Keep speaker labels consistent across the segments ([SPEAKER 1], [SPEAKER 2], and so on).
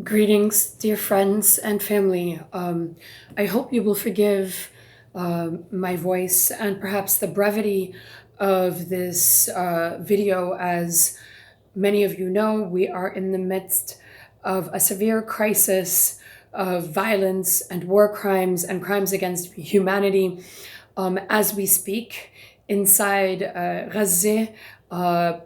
[SPEAKER 1] Greetings, dear friends and family. I hope you will forgive my voice and perhaps the brevity of this video. As many of you know, we are in the midst of a severe crisis of violence and war crimes and crimes against humanity as we speak inside Gaza,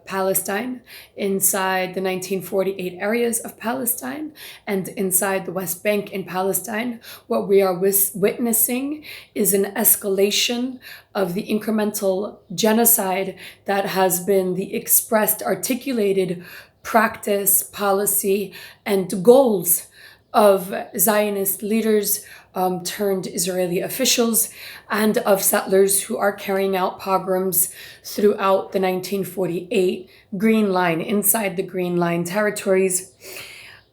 [SPEAKER 1] Palestine, inside the 1948 areas of Palestine, and inside the West Bank in Palestine. What we are witnessing is an escalation of the incremental genocide that has been the expressed, articulated practice, policy, and goals of Zionist leaders turned Israeli officials and of settlers who are carrying out pogroms throughout the 1948 Green Line, inside the Green Line territories.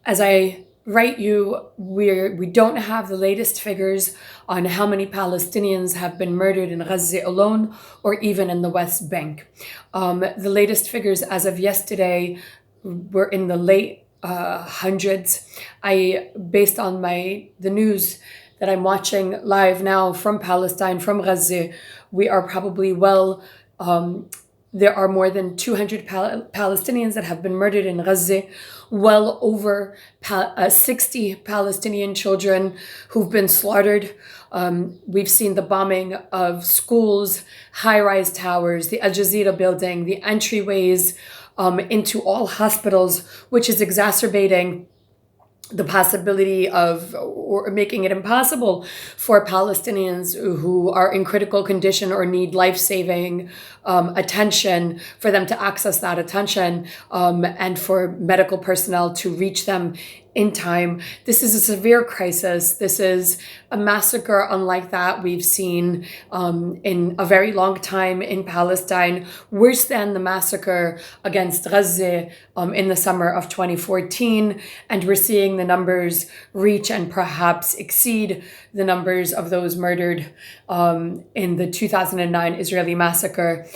[SPEAKER 1] As I write you, we don't have the latest figures on how many Palestinians have been murdered in Gaza alone or even in the West Bank. The latest figures as of yesterday were in the late hundreds. Based on the news that I'm watching live now from Palestine, from Gaza, we are probably there are more than 200 Palestinians that have been murdered in Gaza, well over 60 Palestinian children who've been slaughtered. We've seen the bombing of schools, high-rise towers, the Al Jazeera building, the entryways into all hospitals, which is exacerbating the possibility of, or making it impossible for Palestinians who are in critical condition or need life-saving attention, for them to access that attention, and for medical personnel to reach them in time. This is a severe crisis. This is a massacre unlike that we've seen in a very long time in Palestine, worse than the massacre against Gaza in the summer of 2014. And we're seeing the numbers reach and perhaps exceed the numbers of those murdered in the 2009 Israeli massacre.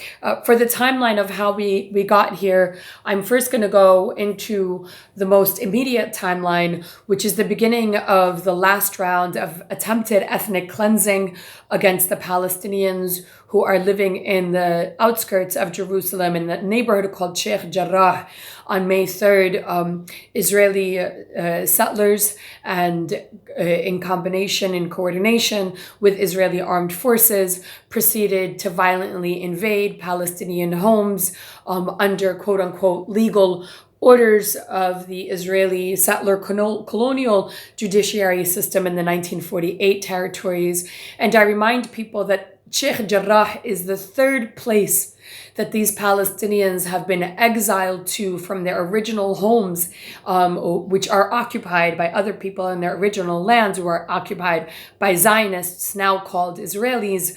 [SPEAKER 1] For the timeline of how we got here, I'm first going to go into the most immediate timeline, which is the beginning of the last round of attempted ethnic cleansing against the Palestinians who are living in the outskirts of Jerusalem in the neighborhood called Sheikh Jarrah. On May 3rd, Israeli settlers and in coordination with Israeli armed forces, proceeded to violently invade Palestinian homes under quote-unquote legal orders of the Israeli settler colonial judiciary system in the 1948 territories. And I remind people that Sheikh Jarrah is the third place that these Palestinians have been exiled to from their original homes, which are occupied by other people in their original lands, who are occupied by Zionists, now called Israelis,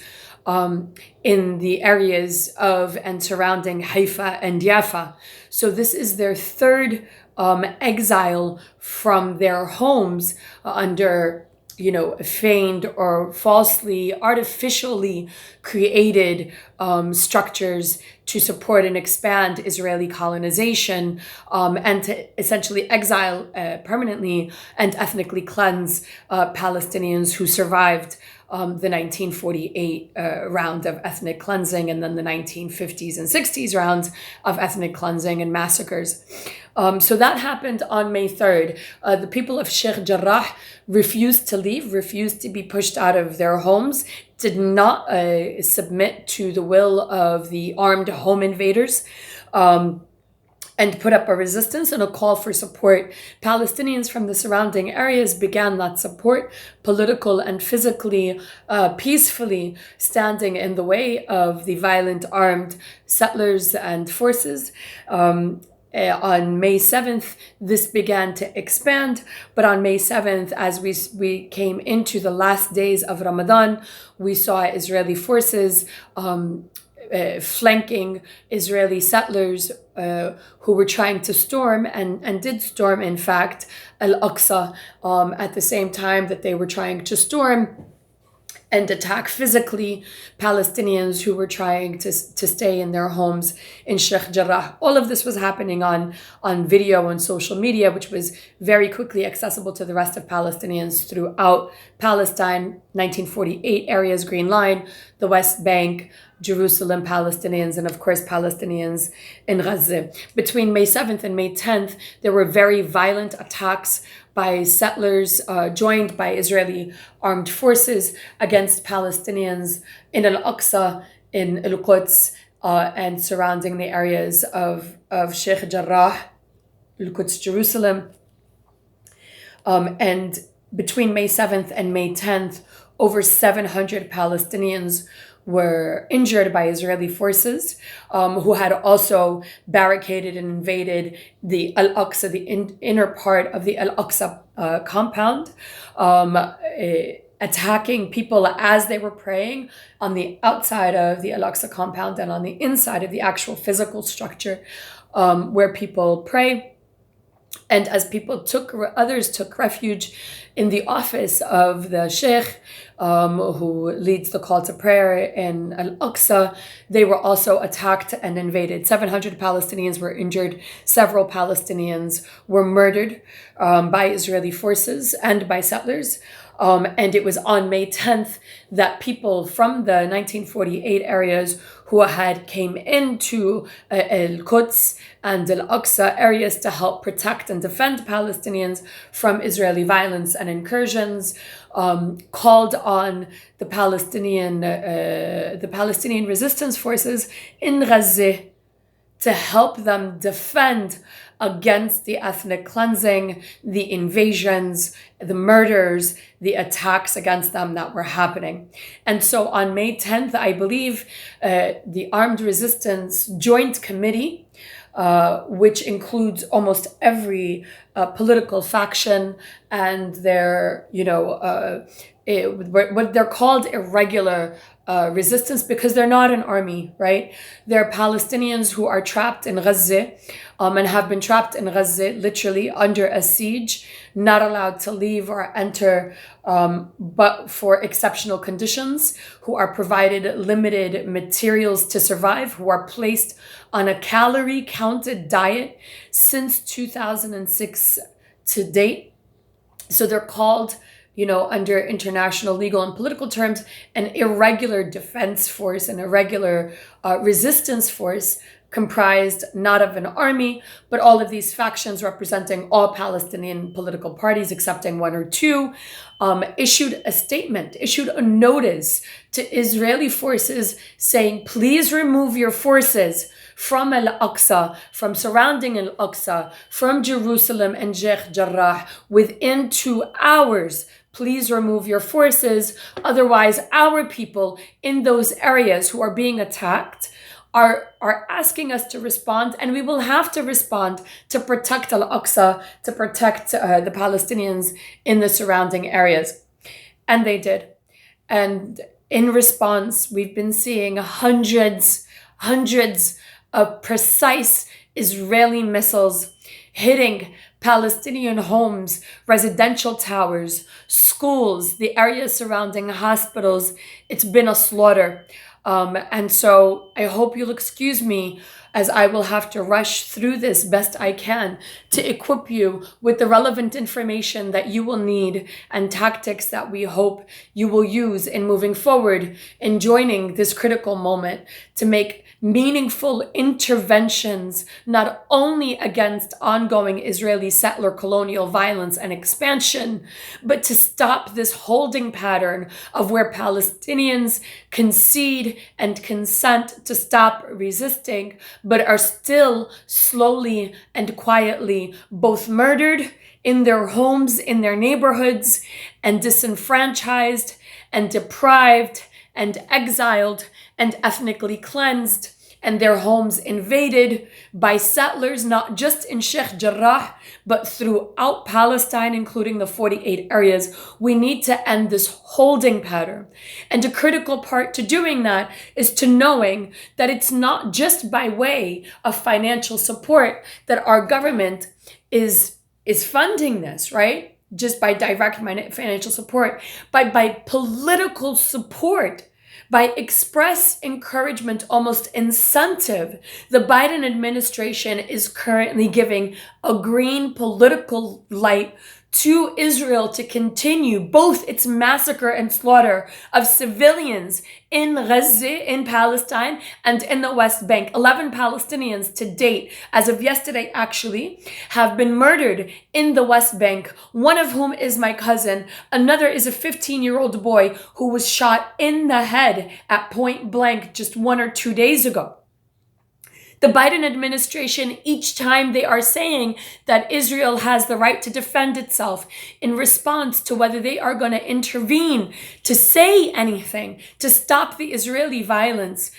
[SPEAKER 1] in the areas of and surrounding Haifa and Jaffa. So this is their third exile from their homes under feigned or falsely, artificially created structures to support and expand Israeli colonization, and to essentially exile permanently and ethnically cleanse Palestinians who survived the 1948 round of ethnic cleansing, and then the 1950s and 60s rounds of ethnic cleansing and massacres. So that happened on May 3rd. The people of Sheikh Jarrah refused to leave, refused to be pushed out of their homes, did not submit to the will of the armed home invaders, and put up a resistance and a call for support. Palestinians from the surrounding areas began that support, political and physically, peacefully standing in the way of the violent armed settlers and forces. On May 7th, this began to expand, but on May 7th, as we came into the last days of Ramadan, we saw Israeli forces flanking Israeli settlers who were trying to storm and did storm, in fact, Al-Aqsa at the same time that they were trying to storm and attack physically Palestinians who were trying to stay in their homes in Sheikh Jarrah. All of this was happening on video and social media, which was very quickly accessible to the rest of Palestinians throughout Palestine, 1948 areas, Green Line, the West Bank, Jerusalem, Palestinians, and of course Palestinians in Gaza. Between May 7th and May 10th, there were very violent attacks by settlers joined by Israeli armed forces against Palestinians in Al-Aqsa, in Al-Quds, and surrounding the areas of Sheikh Jarrah, Al-Quds, Jerusalem. And between May 7th and May 10th, over 700 Palestinians were injured by Israeli forces, who had also barricaded and invaded the Al-Aqsa, the inner part of the Al-Aqsa compound, attacking people as they were praying on the outside of the Al-Aqsa compound and on the inside of the actual physical structure where people pray. And as others took refuge in the office of the sheikh, who leads the call to prayer in Al-Aqsa, they were also attacked and invaded. 700 Palestinians were injured. Several Palestinians were murdered by Israeli forces and by settlers. And it was on May 10th that people from the 1948 areas who came into Al-Quds and Al-Aqsa areas to help protect and defend Palestinians from Israeli violence and incursions, called on the Palestinian resistance forces in Gaza to help them defend against the ethnic cleansing, the invasions, the murders, the attacks against them that were happening. And so on May 10th, I believe the Armed Resistance Joint Committee, which includes almost every political faction and their, what they're called irregular resistance, because they're not an army, right? They're Palestinians who are trapped in Gaza and have been trapped in Gaza literally under a siege, not allowed to leave or enter but for exceptional conditions, who are provided limited materials to survive, who are placed on a calorie counted diet since 2006 to date. So they're called, under international legal and political terms, an irregular defense force, an irregular resistance force, comprised not of an army, but all of these factions representing all Palestinian political parties, excepting one or two, issued a notice to Israeli forces saying, please remove your forces from Al-Aqsa, from surrounding Al-Aqsa, from Jerusalem and Sheikh Jarrah within 2 hours. Please remove your forces. Otherwise, our people in those areas who are being attacked are asking us to respond, and we will have to respond to protect Al-Aqsa, to protect the Palestinians in the surrounding areas. And they did. And in response, we've been seeing hundreds of precise Israeli missiles hitting Palestinian homes, residential towers, schools, the areas surrounding hospitals. It's been a slaughter. And so I hope you'll excuse me as I will have to rush through this best I can to equip you with the relevant information that you will need and tactics that we hope you will use in moving forward in joining this critical moment to make meaningful interventions, not only against ongoing Israeli settler colonial violence and expansion, but to stop this holding pattern of where Palestinians concede and consent to stop resisting, but are still slowly and quietly both murdered in their homes, in their neighborhoods, and disenfranchised and deprived and exiled and ethnically cleansed, and their homes invaded by settlers, not just in Sheikh Jarrah, but throughout Palestine, including the 48 areas. We need to end this holding pattern. And a critical part to doing that is to knowing that it's not just by way of financial support that our government is funding this, right? just by direct financial support, but by political support, by express encouragement, almost incentive. The Biden administration is currently giving a green political light to Israel to continue both its massacre and slaughter of civilians in Gaza, in Palestine, and in the West Bank. 11 Palestinians to date, as of yesterday actually, have been murdered in the West Bank, one of whom is my cousin. Another is a 15-year-old boy who was shot in the head at point blank just 1 or 2 days ago. The Biden administration, each time they are saying that Israel has the right to defend itself in response to whether they are going to intervene, to say anything, to stop the Israeli violence,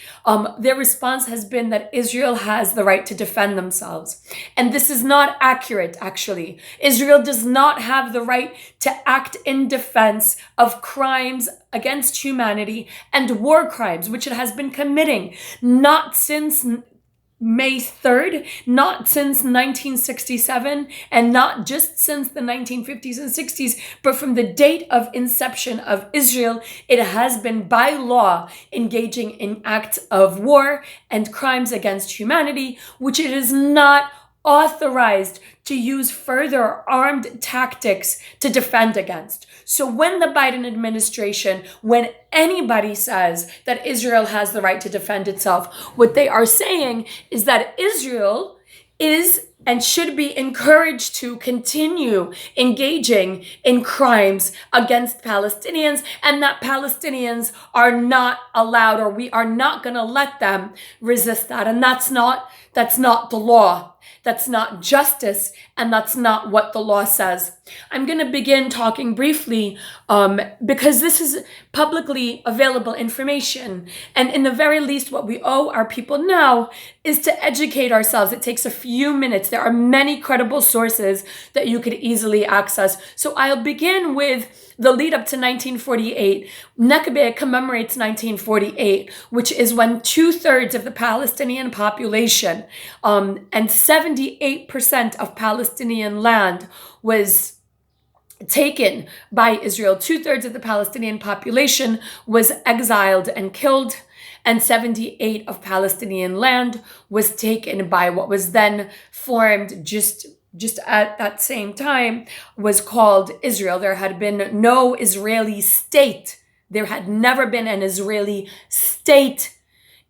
[SPEAKER 1] their response has been that Israel has the right to defend themselves. And this is not accurate, actually. Israel does not have the right to act in defense of crimes against humanity and war crimes, which it has been committing, not since May 3rd, not since 1967, and not just since the 1950s and 60s, but from the date of inception of Israel, it has been by law engaging in acts of war and crimes against humanity, which it is not authorized to use further armed tactics to defend against. So when the Biden administration, when anybody says that Israel has the right to defend itself, what they are saying is that Israel is and should be encouraged to continue engaging in crimes against Palestinians, and that Palestinians are not allowed, or we are not going to let them resist that. And that's not the law. That's not justice, and that's not what the law says. I'm going to begin talking briefly because this is publicly available information. And in the very least, what we owe our people now is to educate ourselves. It takes a few minutes. There are many credible sources that you could easily access. So I'll begin with the lead up to 1948. Nakba commemorates 1948, which is when 2/3 of the Palestinian population and 78% of Palestinian land was taken by Israel. 2/3 of the Palestinian population was exiled and killed, and 78% of Palestinian land was taken by what was then formed just at that same time was called Israel. There had been no Israeli state. There had never been an Israeli state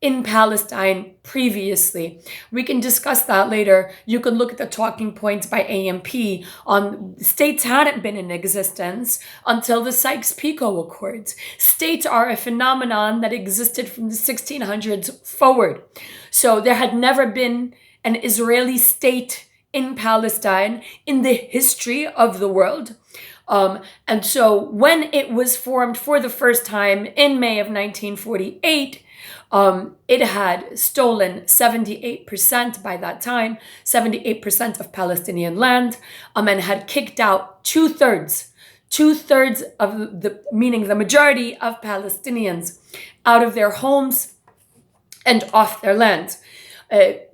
[SPEAKER 1] in Palestine previously. We can discuss that later. You can look at the talking points by AMP on states hadn't been in existence until the Sykes-Picot Accords. States are a phenomenon that existed from the 1600s forward. So there had never been an Israeli state in Palestine in the history of the world. And so when it was formed for the first time in May of 1948, it had stolen 78% by that time, 78% of Palestinian land, and had kicked out 2/3 of meaning the majority of Palestinians out of their homes and off their land.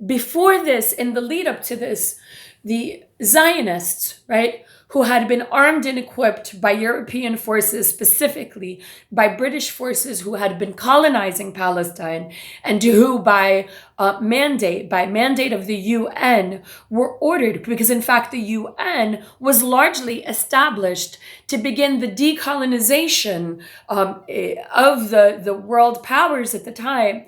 [SPEAKER 1] Before this, in the lead up to this, the Zionists, right, who had been armed and equipped by European forces, specifically by British forces who had been colonizing Palestine, and who by mandate of the UN were ordered, because in fact the UN was largely established to begin the decolonization of the world powers at the time,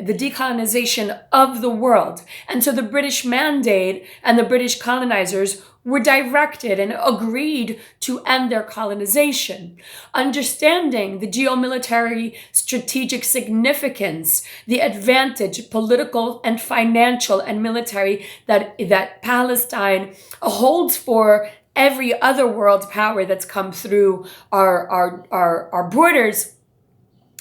[SPEAKER 1] the decolonization of the world. And so the British mandate and the British colonizers were directed and agreed to end their colonization. Understanding the geomilitary strategic significance, the advantage, political and financial and military, that Palestine holds for every other world power that's come through our borders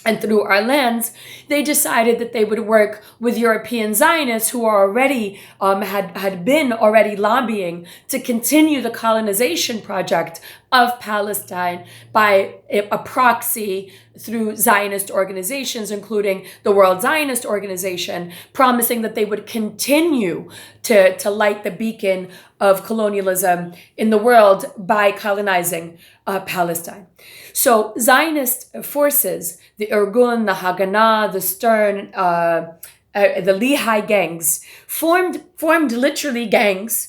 [SPEAKER 1] and through our lands, they decided that they would work with European Zionists who are already had been already lobbying to continue the colonization project of Palestine by a proxy through Zionist organizations, including the World Zionist Organization, promising that they would continue to light the beacon of colonialism in the world by colonizing Palestine. So Zionist forces, the Irgun, the Haganah, the Stern, the Lehi gangs, formed literally gangs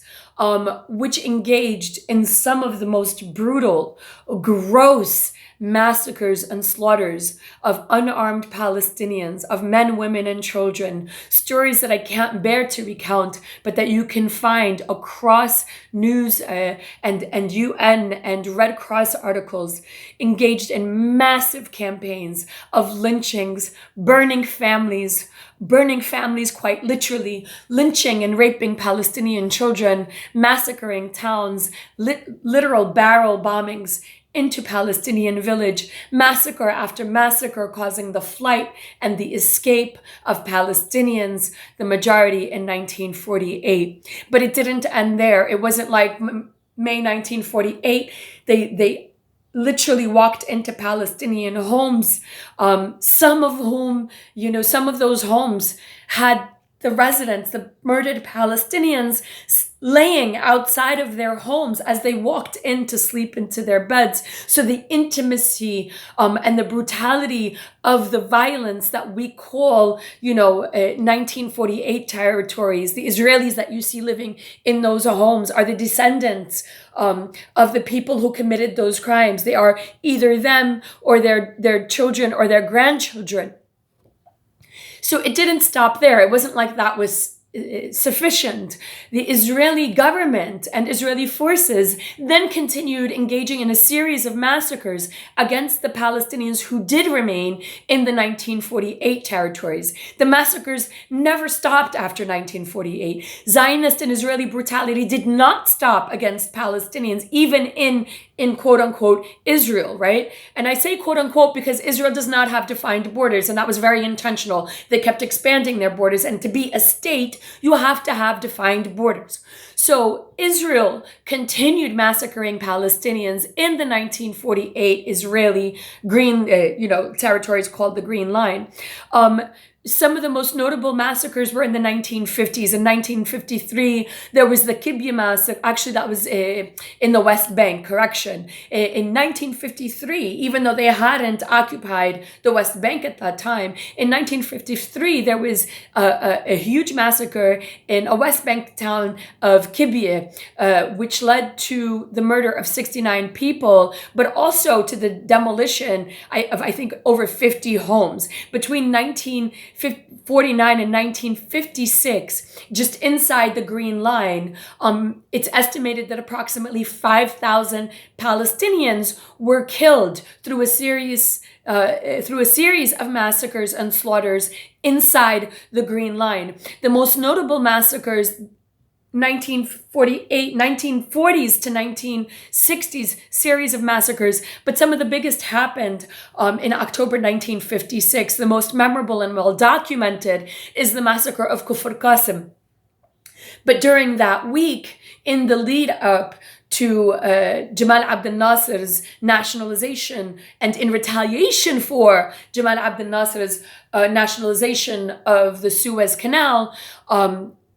[SPEAKER 1] which engaged in some of the most brutal, gross massacres and slaughters of unarmed Palestinians, of men, women, and children. Stories that I can't bear to recount, but that you can find across news and UN and Red Cross articles, engaged in massive campaigns of lynchings, burning families quite literally, lynching and raping Palestinian children, massacring towns, literal barrel bombings into Palestinian village, massacre after massacre, causing the flight and the escape of Palestinians, the majority in 1948. But it didn't end there. It wasn't like May 1948, they literally walked into Palestinian homes, some of those homes had the residents, the murdered Palestinians, laying outside of their homes as they walked in to sleep into their beds. So the intimacy and the brutality of the violence that we call, 1948 territories, the Israelis that you see living in those homes are the descendants of the people who committed those crimes. They are either them or their children or their grandchildren. So it didn't stop there. It wasn't like that was sufficient. The Israeli government and Israeli forces then continued engaging in a series of massacres against the Palestinians who did remain in the 1948 territories. The massacres never stopped after 1948. Zionist and Israeli brutality did not stop against Palestinians, even in quote unquote Israel, right? And I say quote unquote because Israel does not have defined borders, and that was very intentional. They kept expanding their borders, and to be a state, you have to have defined borders. So Israel continued massacring Palestinians in the 1948 Israeli green, territories called the Green Line. Some of the most notable massacres were in the 1950s. In 1953, there was the Kibbutz massacre. Actually, that was in the West Bank, correction. In 1953, even though they hadn't occupied the West Bank at that time, in 1953, there was a huge massacre in a West Bank town of Kibbutz, which led to the murder of 69 people, but also to the demolition of, I think, over 50 homes. Between 1949 and 1956, just inside the Green Line, it's estimated that approximately 5,000 Palestinians were killed through a series of massacres and slaughters inside the Green Line. The most notable massacres, 1940s to 1960s series of massacres, but some of the biggest happened in October 1956. The most memorable and well documented is the massacre of Kufr Qasim. But during that week, in the lead up to Jamal Abdel Nasser's nationalization, and in retaliation for Jamal Abdel Nasser's nationalization of the Suez Canal,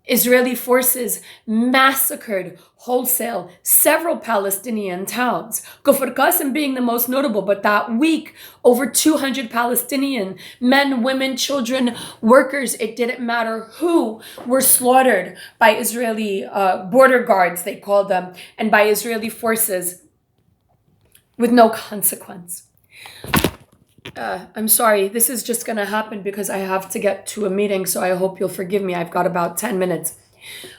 [SPEAKER 1] Israeli forces massacred wholesale several Palestinian towns, Kufr Qasim being the most notable. But that week, over 200 Palestinian men, women, children, workers, it didn't matter who, were slaughtered by Israeli border guards, they called them, and by Israeli forces with no consequence. I'm sorry, this is just going to happen because I have to get to a meeting, so I hope you'll forgive me. I've got about 10 minutes.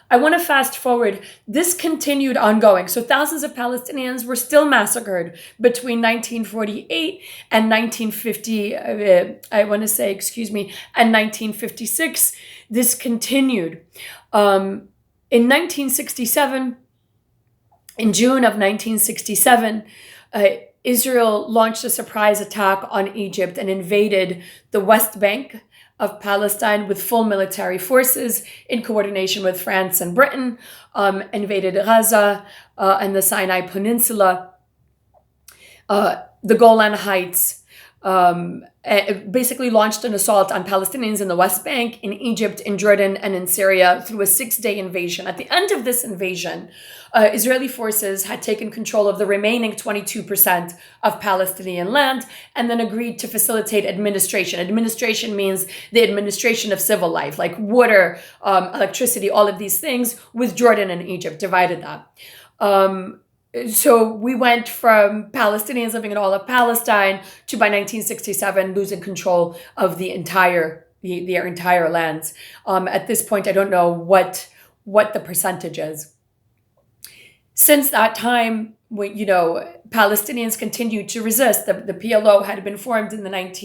[SPEAKER 1] I want to fast forward. This continued ongoing. So thousands of Palestinians were still massacred between 1948 and 1956. This continued. In 1967, in June of 1967, Israel launched a surprise attack on Egypt and invaded the West Bank of Palestine with full military forces in coordination with France and Britain, invaded Gaza and the Sinai Peninsula, the Golan Heights, basically launched an assault on Palestinians in the West Bank, in Egypt, in Jordan, and in Syria through a 6-day invasion. At the end of this invasion, Israeli forces had taken control of the remaining 22% of Palestinian land and then agreed to facilitate administration. Administration means the administration of civil life, like water, electricity, all of these things, with Jordan and Egypt, divided that. So we went from Palestinians living in all of Palestine to, by 1967, losing control of the entire lands. At this point, I don't know what the percentage is. Since that time, Palestinians continued to resist. The PLO had been formed in the either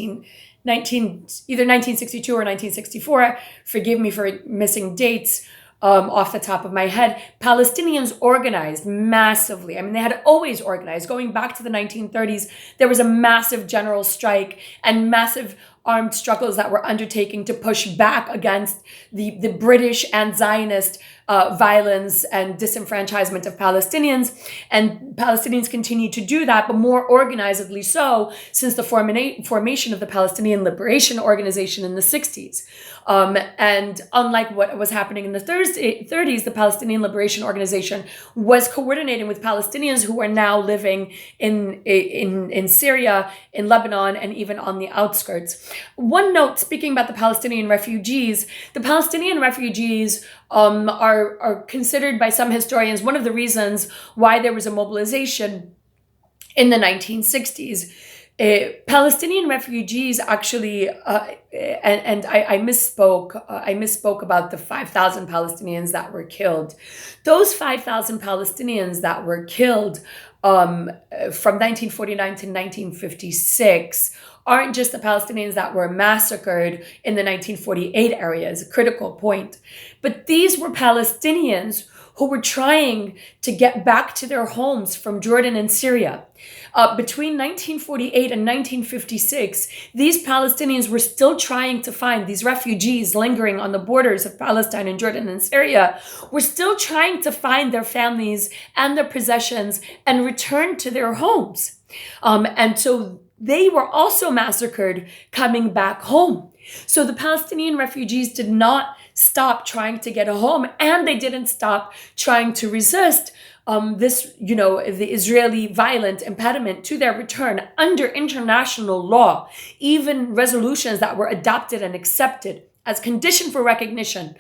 [SPEAKER 1] 1962 or 1964. Forgive me for missing dates. Off the top of my head, Palestinians organized massively. I mean, they had always organized. Going back to the 1930s, there was a massive general strike and massive armed struggles that were undertaking to push back against the British and Zionist violence and disenfranchisement of Palestinians. And Palestinians continue to do that, but more organizedly so since the formation of the Palestinian Liberation Organization in the 60s. And unlike what was happening in the 30s, the Palestinian Liberation Organization was coordinating with Palestinians who are now living in Syria, in Lebanon, and even on the outskirts. One note, speaking about the Palestinian refugees are considered by some historians one of the reasons why there was a mobilization in the 1960s. Palestinian refugees actually, and I misspoke. I misspoke about the 5,000 Palestinians that were killed. Those 5,000 Palestinians that were killed from 1949 to 1956 aren't just the Palestinians that were massacred in the 1948 area, is a critical point. But these were Palestinians who were trying to get back to their homes from Jordan and Syria. Between 1948 and 1956, these Palestinians were still trying to find, these refugees lingering on the borders of Palestine and Jordan and Syria, were still trying to find their families and their possessions and return to their homes. And so they were also massacred coming back home. So the Palestinian refugees did not stop trying to get a home, and they didn't stop trying to resist the Israeli violent impediment to their return under international law, even resolutions that were adopted and accepted as condition for recognition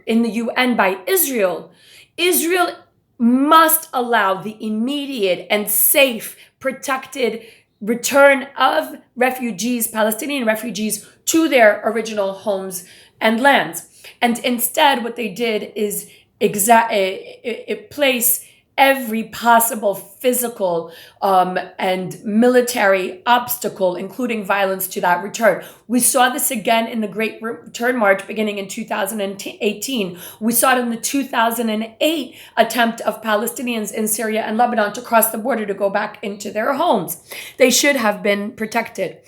[SPEAKER 1] in the UN by Israel. Israel must allow the immediate and safe, protected return of refugees, Palestinian refugees, to their original homes and lands. And instead, what they did is place every possible physical and military obstacle, including violence, to that return. We saw this again in the Great Return March beginning in 2018. We saw it in the 2008 attempt of Palestinians in Syria and Lebanon to cross the border to go back into their homes. They should have been protected.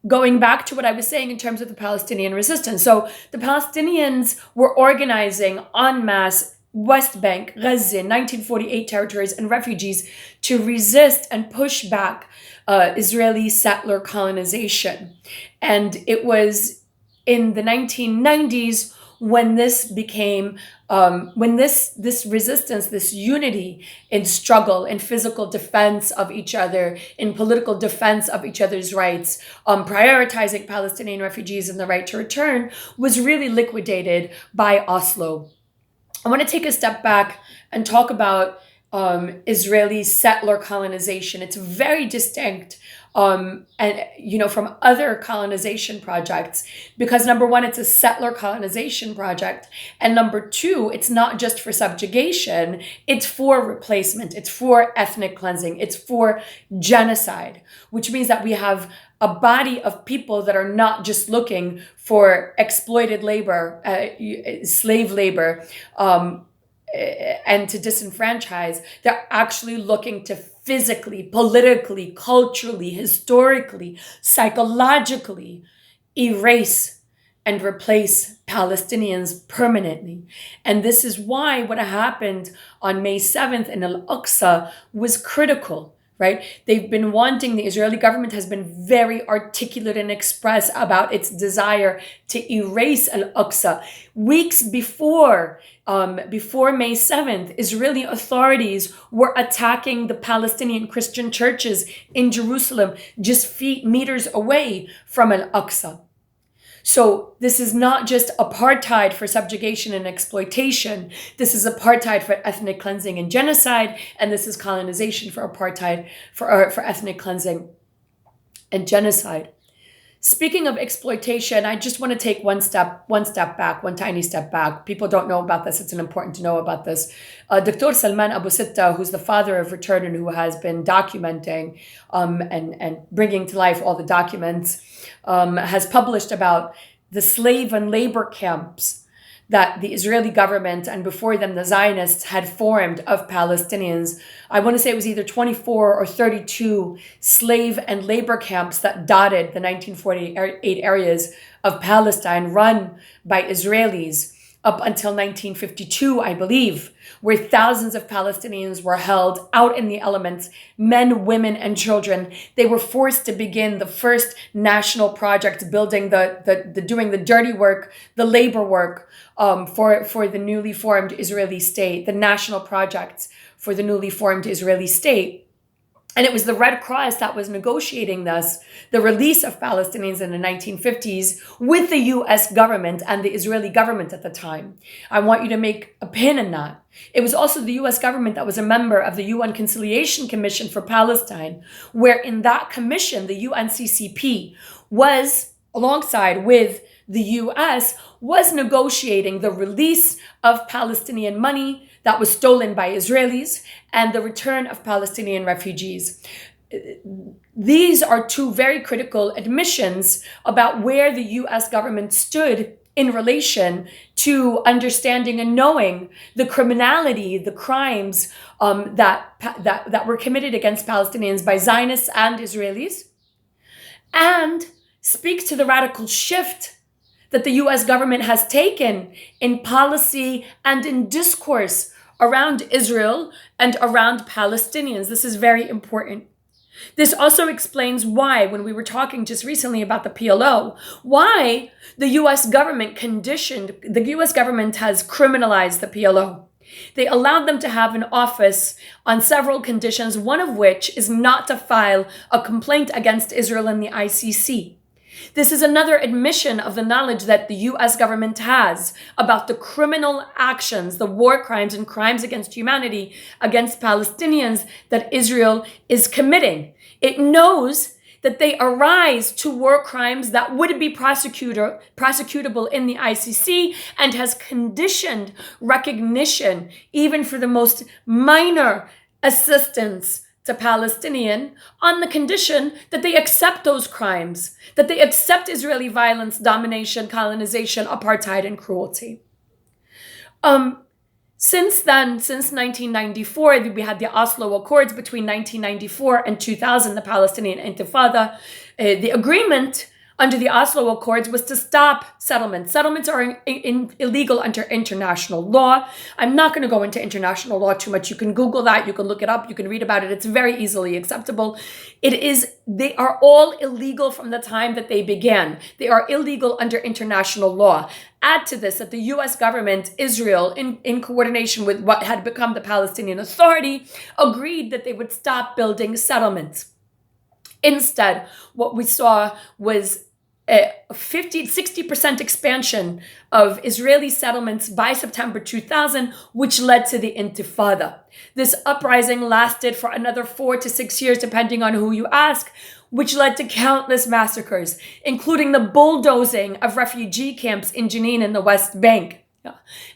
[SPEAKER 1] Going back to what I was saying in terms of the Palestinian resistance. So the Palestinians were organizing en masse West Bank, Gaza, 1948 territories, and refugees to resist and push back Israeli settler colonization. And it was in the 1990s when this became, when this resistance, this unity in struggle, in physical defense of each other, in political defense of each other's rights, prioritizing Palestinian refugees and the right to return, was really liquidated by Oslo. I want to take a step back and talk about Israeli settler colonization. It's very distinct from other colonization projects, because number one, it's a settler colonization project, and number two, it's not just for subjugation, it's for replacement, it's for ethnic cleansing, it's for genocide, which means that we have a body of people that are not just looking for exploited labor, slave labor, and to disenfranchise. They're actually looking to physically, politically, culturally, historically, psychologically erase and replace Palestinians permanently. And this is why what happened on May 7th in Al-Aqsa was critical, right? They've been wanting, the Israeli government has been very articulate and express about its desire to erase Al-Aqsa. Weeks before May 7th, Israeli authorities were attacking the Palestinian Christian churches in Jerusalem, just meters away from Al-Aqsa. So this is not just apartheid for subjugation and exploitation. This is apartheid for ethnic cleansing and genocide, and this is colonization for apartheid, for ethnic cleansing and genocide. Speaking of exploitation, I just want to take one tiny step back. People don't know about this. It's important to know about this. Dr. Salman Abu Sitta, who's the father of Return and who has been documenting and bringing to life all the documents, has published about the slave and labor camps that the Israeli government and before them the Zionists had formed of Palestinians. I want to say it was either 24 or 32 slave and labor camps that dotted the 1948 areas of Palestine run by Israelis up until 1952, I believe, where thousands of Palestinians were held out in the elements, men, women, and children. They were forced to begin the first national project, building doing the dirty work, the labor work for the newly formed Israeli state, the national projects for the newly formed Israeli state. And it was the Red Cross that was negotiating the release of Palestinians in the 1950s with the US government and the Israeli government at the time. I want you to make a pin in that. It was also the US government that was a member of the UN Conciliation Commission for Palestine, where in that commission, the UNCCP was, alongside with the US, was negotiating the release of Palestinian money that was stolen by Israelis and the return of Palestinian refugees. These are two very critical admissions about where the US government stood in relation to understanding and knowing the criminality, the crimes that were committed against Palestinians by Zionists and Israelis, and speaks to the radical shift that the US government has taken in policy and in discourse around Israel and around Palestinians. This is very important. This also explains why, when we were talking just recently about the PLO, why the US government has criminalized the PLO. They allowed them to have an office on several conditions, one of which is not to file a complaint against Israel in the ICC. This is another admission of the knowledge that the US government has about the criminal actions, the war crimes and crimes against humanity against Palestinians that Israel is committing. It knows that they arise to war crimes that would be prosecutable in the ICC, and has conditioned recognition, even for the most minor assistance to Palestinian, on the condition that they accept those crimes, that they accept Israeli violence, domination, colonization, apartheid, and cruelty. Since then, since 1994, we had the Oslo Accords between 1994 and 2000, the Palestinian Intifada. The agreement under the Oslo Accords was to stop settlements. Settlements are illegal under international law. I'm not going to go into international law too much. You can Google that. You can look it up. You can read about it. It's very easily acceptable. They are all illegal from the time that they began. They are illegal under international law. Add to this that the US government, Israel, in coordination with what had become the Palestinian Authority, agreed that they would stop building settlements. Instead, what we saw was a 60% expansion of Israeli settlements by September 2000, which led to the Intifada. This uprising lasted for another 4 to 6 years, depending on who you ask, which led to countless massacres, including the bulldozing of refugee camps in Jenin in the West Bank.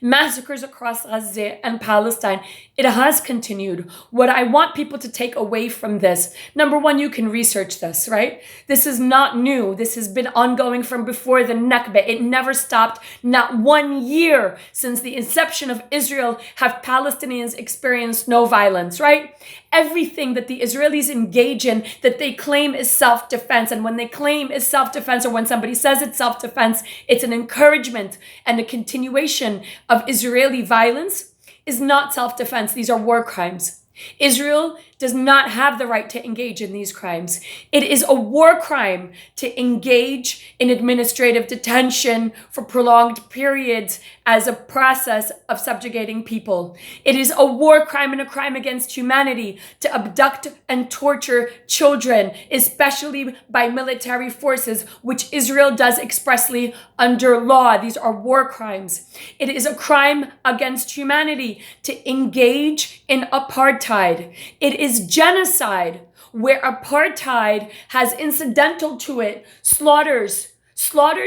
[SPEAKER 1] Massacres across Gaza and Palestine. It has continued. What I want people to take away from this, number one, you can research this, right? This is not new. This has been ongoing from before the Nakba. It never stopped. Not 1 year since the inception of Israel have Palestinians experienced no violence, right? everything that the Israelis engage in that they claim is self-defense. And when they claim is self-defense, or when somebody says it's self-defense, it's an encouragement and a continuation of Israeli violence, is not self-defense. These are war crimes. Israel does not have the right to engage in these crimes. It is a war crime to engage in administrative detention for prolonged periods as a process of subjugating people. It is a war crime and a crime against humanity to abduct and torture children, especially by military forces, which Israel does expressly under law. These are war crimes. It is a crime against humanity to engage in apartheid. It is genocide, where apartheid has incidental to it slaughters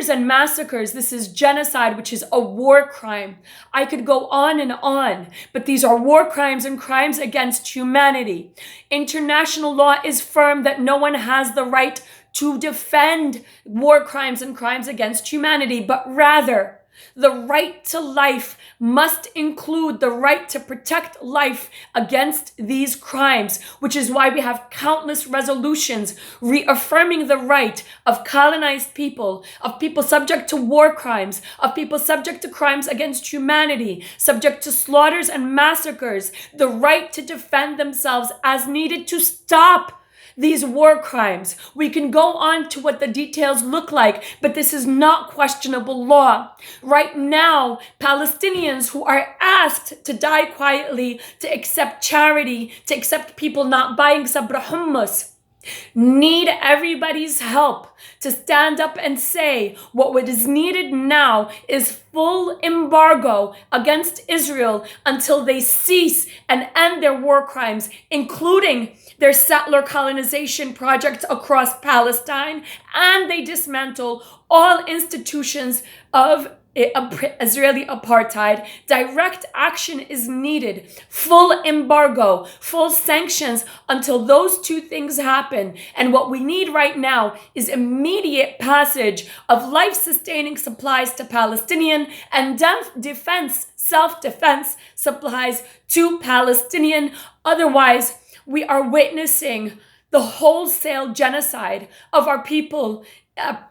[SPEAKER 1] and massacres. This is genocide, which is a war crime. I could go on, but these are war crimes and crimes against humanity. International law is firm that no one has the right to defend war crimes and crimes against humanity, but rather the right to life must include the right to protect life against these crimes, which is why we have countless resolutions reaffirming the right of colonized people, of people subject to war crimes, of people subject to crimes against humanity, subject to slaughters and massacres, the right to defend themselves as needed to stop these war crimes. We can go on to what the details look like, but this is not questionable law. Right now, Palestinians who are asked to die quietly, to accept charity, to accept people not buying sabra hummus, need everybody's help to stand up and say what is needed now is full embargo against Israel until they cease and end their war crimes, including their settler colonization projects across Palestine, and they dismantle all institutions of Israeli apartheid. Direct action is needed. Full embargo, full sanctions until those two things happen. And what we need right now is immediate passage of life-sustaining supplies to Palestinian and defense, self-defense supplies to Palestinian. Otherwise, we are witnessing the wholesale genocide of our people,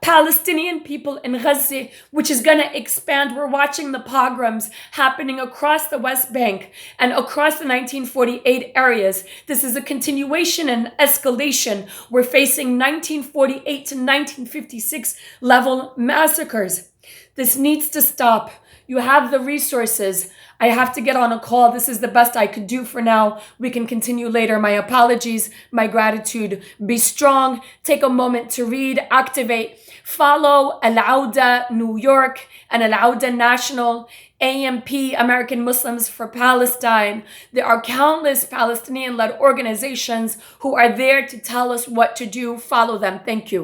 [SPEAKER 1] Palestinian people in Gaza, which is going to expand. We're watching the pogroms happening across the West Bank and across the 1948 areas. This is a continuation and escalation. We're facing 1948 to 1956 level massacres. This needs to stop. You have the resources. I have to get on a call. This is the best I could do for now. We can continue later. My apologies, my gratitude. Be strong. Take a moment to read, activate. Follow Al-Awda New York and Al-Awda National, AMP, American Muslims for Palestine. There are countless Palestinian-led organizations who are there to tell us what to do. Follow them. Thank you.